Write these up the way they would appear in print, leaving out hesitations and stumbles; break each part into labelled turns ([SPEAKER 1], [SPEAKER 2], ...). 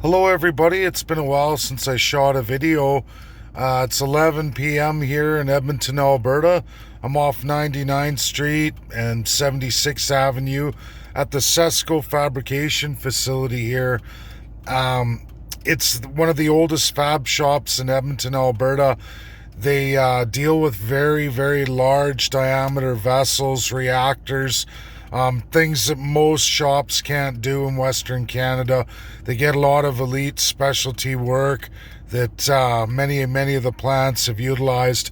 [SPEAKER 1] Hello everybody, it's been a while since I shot a video. It's 11 p.m. here in Edmonton, Alberta. I'm off 99th Street and 76th Avenue at the Cesco fabrication facility here. It's one of the oldest fab shops in Edmonton, Alberta. They deal with very, very large diameter vessels, reactors, things that most shops can't do in Western Canada. They get a lot of elite specialty work that many of the plants have utilized.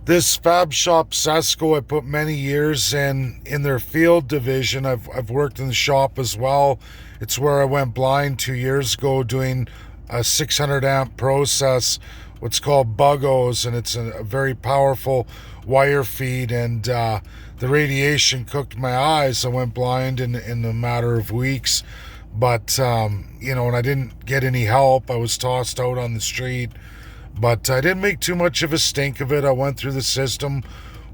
[SPEAKER 1] This fab shop, Cesco, I put many years in their field division. I've worked in the shop as well. It's where I went blind 2 years ago doing a 600 amp process, what's called Buggos, and it's a very powerful wire feed, and the radiation cooked my eyes. I went blind in a matter of weeks, but and I didn't get any help. I was tossed out on the street, but I didn't make too much of a stink of it. I went through the system,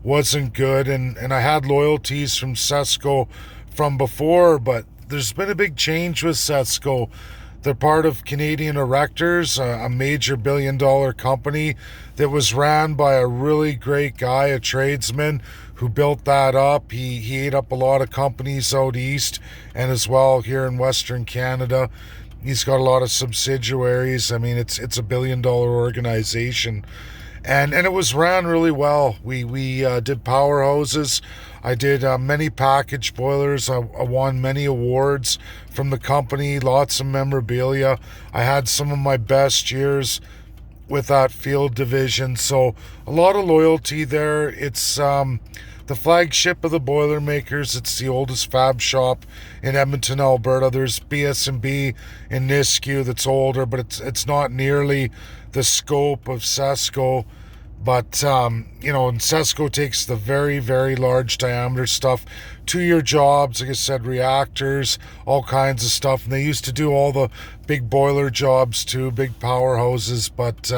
[SPEAKER 1] wasn't good, and I had loyalties from Cesco from before, but there's been a big change with Cesco. They're part of Canadian Erectors, a major billion-dollar company that was ran by a really great guy, a tradesman who built that up. He ate up a lot of companies out east and as well here in Western Canada. He's got a lot of subsidiaries. I mean, it's a $1 billion organization, and it was ran really well. We did powerhouses. I did many package boilers. I won many awards from the company, lots of memorabilia. I had some of my best years with that field division, so a lot of loyalty there. It's the flagship of the Boilermakers. It's the oldest fab shop in Edmonton, Alberta. There's BS&B in Nisku that's older, but it's not nearly the scope of Cesco. But, and Cesco takes the very, very large diameter stuff, 2 year jobs, like I said, reactors, all kinds of stuff. And they used to do all the big boiler jobs too, big powerhouses. But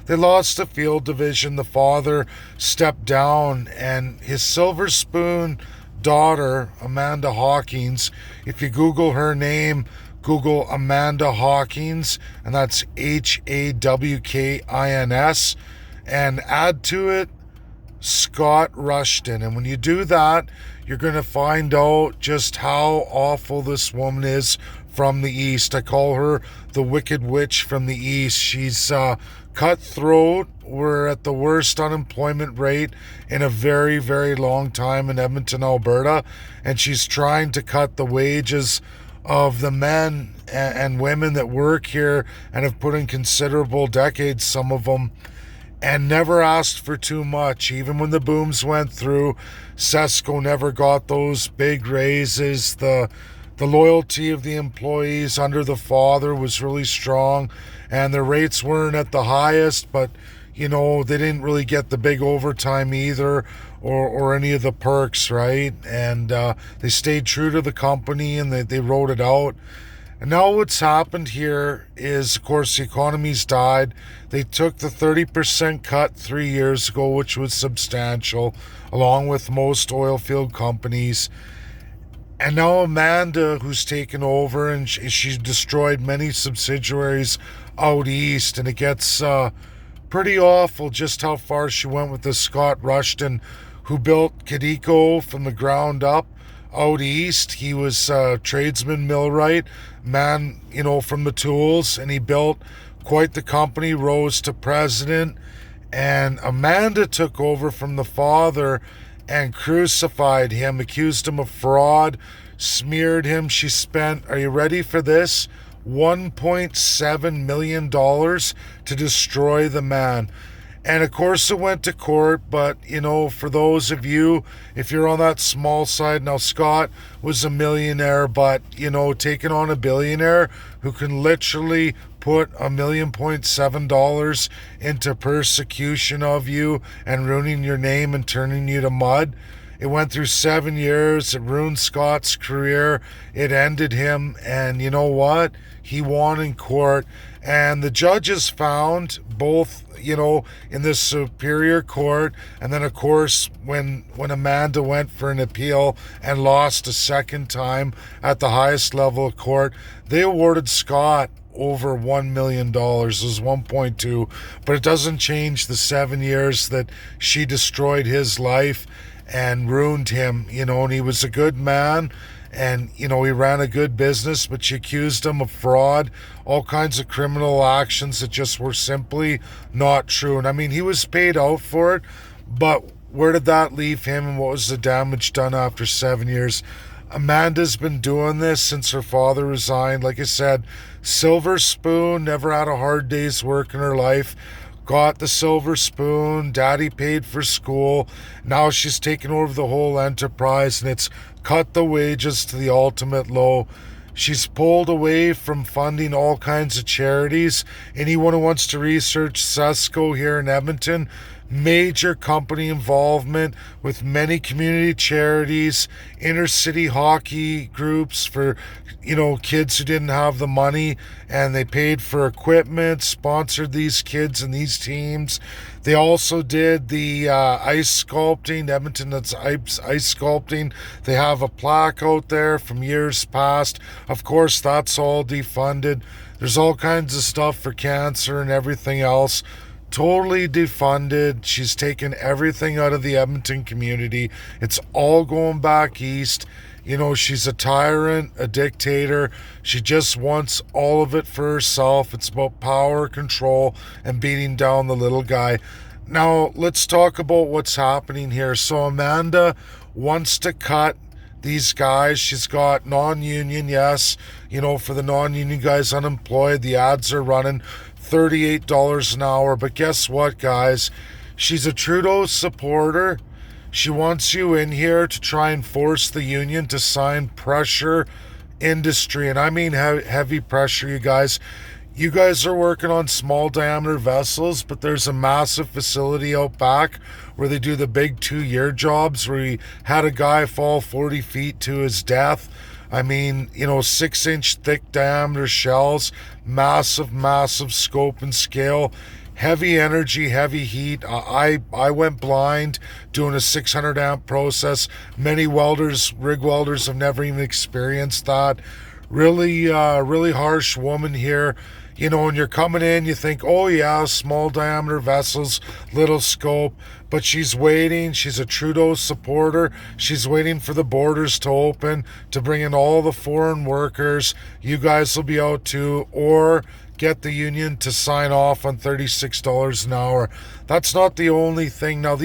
[SPEAKER 1] they lost the field division. The father stepped down, and his silver spoon daughter, Amanda Hawkins, if you Google her name, Google Amanda Hawkins, and that's Hawkins, and add to it Scott Rushton. And when you do that, you're going to find out just how awful this woman is from the East. I call her the Wicked Witch from the East. She's cutthroat. We're at the worst unemployment rate in a very, very long time in Edmonton, Alberta. And she's trying to cut the wages of the men and women that work here and have put in considerable decades, some of them, and never asked for too much. Even when the booms went through, Cesco never got those big raises. The loyalty of the employees under the father was really strong, and their rates weren't at the highest, but they didn't really get the big overtime either, or any of the perks, right? And they stayed true to the company, and they wrote it out. And now what's happened here is, of course, the economy's died. They took the 30% cut 3 years ago, which was substantial, along with most oil field companies. And now Amanda, who's taken over, and she destroyed many subsidiaries out east. And it gets pretty awful just how far she went with this Scott Rushton, who built Cesco from the ground up out east. He was a tradesman, millwright, man, from the tools, and he built quite the company, rose to president. And Amanda took over from the father and crucified him, accused him of fraud, smeared him. She spent, are you ready for this, $1.7 million to destroy the man. And of course it went to court, but for those of you, if you're on that small side, now Scott was a millionaire, but taking on a billionaire who can literally put $1.7 million into persecution of you and ruining your name and turning you to mud, It went through 7 years. It ruined Scott's career. It ended him. And you know what? He won in court. And the judges found both, in the Superior Court, and then of course when Amanda went for an appeal and lost a second time at the highest level of court, they awarded Scott over $1 million. It was 1.2, but it doesn't change the 7 years that she destroyed his life and ruined him, and he was a good man. And, he ran a good business, but she accused him of fraud, all kinds of criminal actions that just were simply not true. And I mean, he was paid out for it, but where did that leave him, and what was the damage done after 7 years? Amanda's been doing this since her father resigned. Like I said, silver spoon, never had a hard day's work in her life. Got the silver spoon, daddy paid for school. Now she's taken over the whole enterprise, and it's cut the wages to the ultimate low. She's pulled away from funding all kinds of charities. Anyone who wants to research Cesco here in Edmonton, major company involvement with many community charities, inner city hockey groups for kids who didn't have the money, and they paid for equipment, sponsored these kids and these teams. They also did the ice sculpting. Edmonton, that's ice sculpting. They have a plaque out there from years past. Of course, that's all defunded. There's all kinds of stuff for cancer and everything else. Totally defunded. She's taken everything out of the Edmonton community. It's all going back east. She's a tyrant, a dictator. She just wants all of it for herself. It's about power, control, and beating down the little guy. Now, let's talk about what's happening here. So Amanda wants to cut these guys. She's got non-union, yes. For the non-union guys unemployed, the ads are running $38 an hour. But guess what, guys? She's a Trudeau supporter. She wants you in here to try and force the union to sign pressure industry. And I mean heavy pressure, you guys. You guys are working on small diameter vessels, but there's a massive facility out back where they do the big 2-year jobs, where he had a guy fall 40 feet to his death. I mean, 6-inch thick diameter shells, massive scope and scale. Heavy energy, heavy heat. I went blind doing a 600 amp process. Many rig welders have never even experienced that. Really harsh woman here. When you're coming in, you think, oh yeah, small diameter vessels, little scope. But she's waiting. She's a Trudeau supporter. She's waiting for the borders to open to bring in all the foreign workers. You guys will be out too, or get the union to sign off on $36 an hour. That's not the only thing. Now,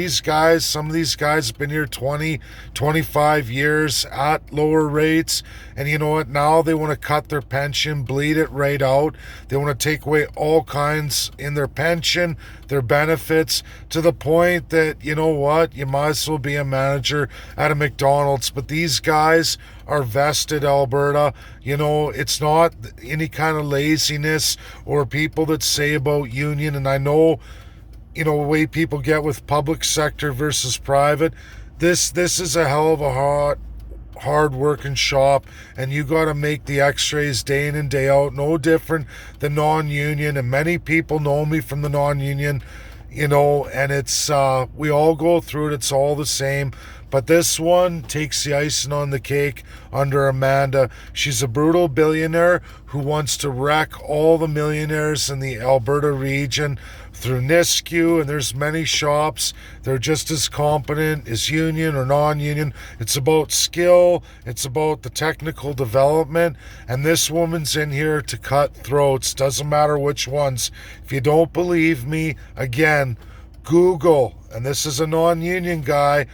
[SPEAKER 1] some of these guys have been here 20, 25 years at lower rates. And you know what? Now they want to cut their pension, bleed it right out. They want to take away all kinds in their pension, their benefits, to the point that, you know what? You might as well be a manager at a McDonald's. But these guys are vested, Alberta. It's not any kind of laziness or people that say about union. And I know, the way people get with public sector versus private. This is a hell of a hard working shop, and you got to make the x-rays day in and day out. No different than non-union, and many people know me from the non-union, and it's we all go through it. It's all the same. But this one takes the icing on the cake under Amanda. She's a brutal billionaire who wants to wreck all the millionaires in the Alberta region through Nisku, and there's many shops. They're just as competent as union or non-union. It's about skill. It's about the technical development. And this woman's in here to cut throats. Doesn't matter which ones. If you don't believe me, again, Google. And this is a non-union guy.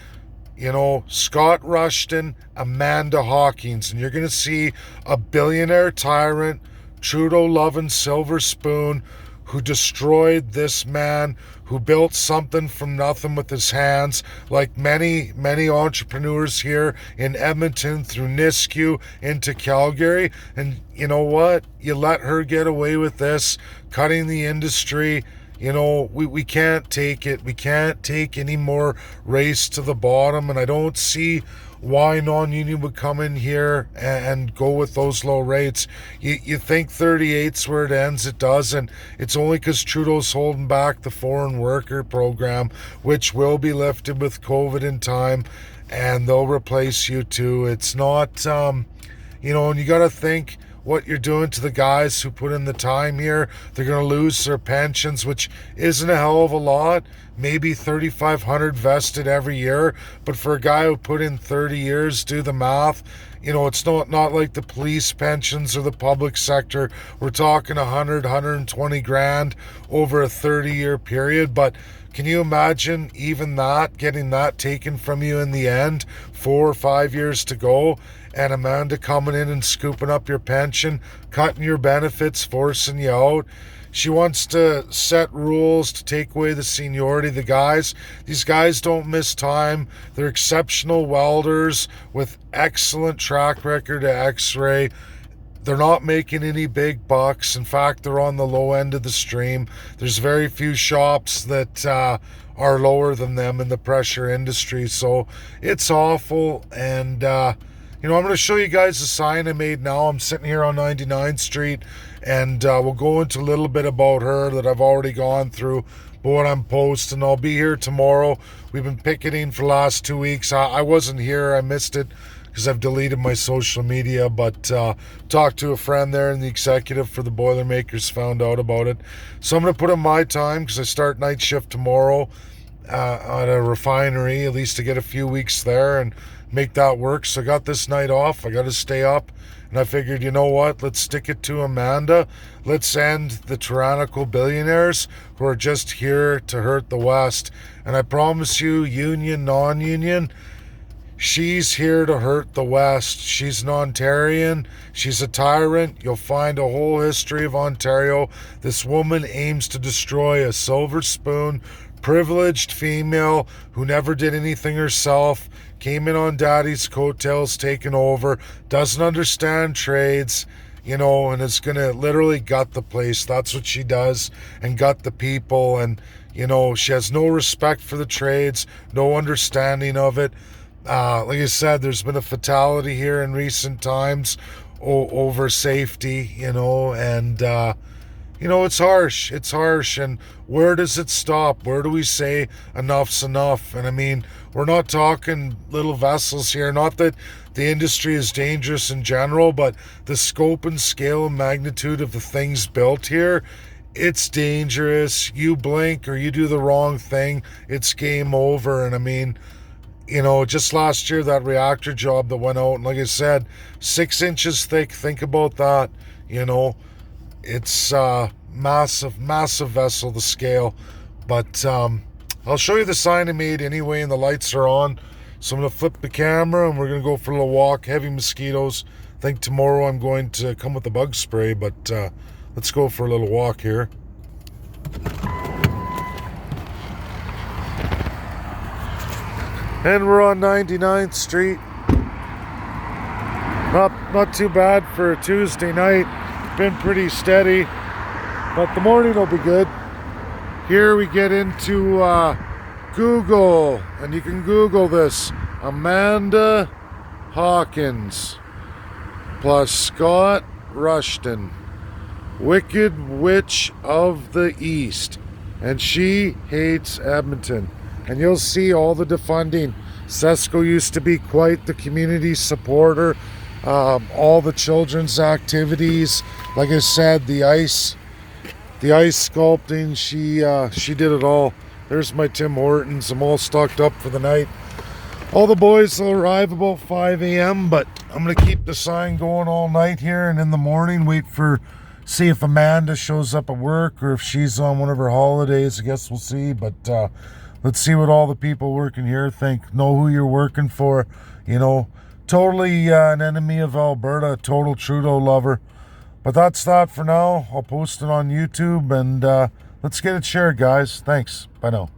[SPEAKER 1] Scott Rushton, Amanda Hawkins, and you're going to see a billionaire tyrant, Trudeau-loving silver spoon, who destroyed this man, who built something from nothing with his hands, like many entrepreneurs here in Edmonton, through Nisku into Calgary. And you know what? You let her get away with this, cutting the industry. You know, we can't take it. We can't take any more race to the bottom, and I don't see why non-union would come in here and go with those low rates. You think 38's where it ends. It doesn't. It's only because Trudeau's holding back the foreign worker program, which will be lifted with COVID in time, and they'll replace you too. It's not, you know, and you got to think what you're doing to the guys who put in the time here. They're going to lose their pensions, which isn't a hell of a lot. Maybe 3,500 vested every year. But for a guy who put in 30 years, do the math. You know, it's not like the police pensions or the public sector. We're talking 100, 120 grand over a 30-year period. But can you imagine even that, getting that taken from you in the end, 4 or 5 years to go, and Amanda coming in and scooping up your pension, cutting your benefits, forcing you out? She wants to set rules to take away the seniority of the guys. These guys don't miss time. They're exceptional welders with excellent track record at X-ray. They're not making any big bucks. In fact, they're on the low end of the stream. There's very few shops that are lower than them in the pressure industry. So it's awful. And, you know, I'm going to show you guys the sign I made now. I'm sitting here on 99th Street, and we'll go into a little bit about her that I've already gone through, but what I'm posting. I'll be here tomorrow. We've been picketing for the last 2 weeks. I wasn't here. I missed it because I've deleted my social media, but talked to a friend there, and the executive for the Boilermakers found out about it. So I'm going to put in my time because I start night shift tomorrow at a refinery, at least to get a few weeks there and make that work. So I got this night off. I got to stay up, and I figured, you know what, let's stick it to Amanda. Let's end the tyrannical billionaires who are just here to hurt the West. And I promise you, union, non-union, she's here to hurt the West. She's an Ontarian. She's a tyrant. You'll find a whole history of Ontario. This woman aims to destroy a silver spoon, privileged female who never did anything herself, came in on daddy's coattails, taken over, doesn't understand trades, you know, and is going to literally gut the place. That's what she does, and gut the people. And, you know, she has no respect for the trades, no understanding of it. Like I said, there's been a fatality here in recent times over safety, you know, and you know, it's harsh. It's harsh. And where does it stop? Where do we say enough's enough? And I mean, we're not talking little vessels here. Not that the industry is dangerous in general, but the scope and scale and magnitude of the things built here, it's dangerous. You blink or you do the wrong thing, it's game over. And I mean, you know, just last year, that reactor job that went out, and like I said, 6 inches thick. Think about that. You know, it's massive vessel, the scale. But I'll show you the sign I made anyway, and the lights are on. So I'm going to flip the camera, and we're going to go for a little walk. Heavy mosquitoes. I think tomorrow I'm going to come with the bug spray, but let's go for a little walk here. And we're on 99th Street. Not too bad for a Tuesday night. Been pretty steady, but the morning will be good. Here we get into Google, and you can Google this: Amanda Hawkins plus Scott Rushton, Wicked Witch of the East, and she hates Edmonton. And you'll see all the defunding. Cesco used to be quite the community supporter. All the children's activities, like I said, the ice sculpting, she did it all. There's my Tim Hortons. I'm all stocked up for the night. All the boys will arrive about 5 a.m., but I'm going to keep the sign going all night here, and in the morning see if Amanda shows up at work or if she's on one of her holidays. I guess we'll see, but let's see what all the people working here think. Know who you're working for, you know. Totally an enemy of Alberta, total Trudeau lover. But that's that for now. I'll post it on YouTube, and let's get it shared, guys. Thanks. Bye now.